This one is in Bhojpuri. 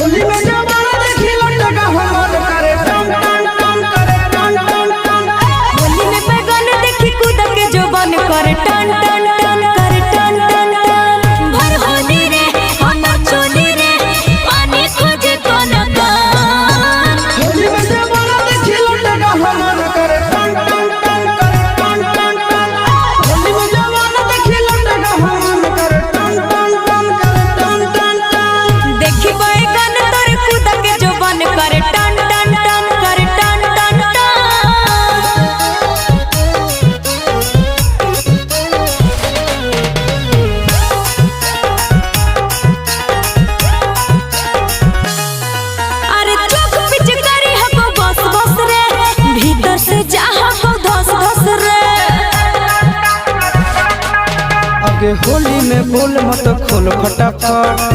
होली में जवाना देखी लटका हमर करे टन टन टन करे टन टन टन। होली में बैगन देखी कूद के जोबन करे टन टन टन करे टन टन टन। भर होली रे हमर चोली रे पानी खोजे कोन कान। होली में जवाना देखी लटका हमर करे टन टन टन करे टन टन टन। होली में जवाना देखी लटका हमर करे टन टन टन करे टन टन टन। देखी बैगन तोर कूद के जोबन करे टन टन टन करे टन टन टन। अरे चौक पिच करी हको बस बस रे भीतर से जा हको धस धस रे। आगे होली में बोल मत खोल फटाफट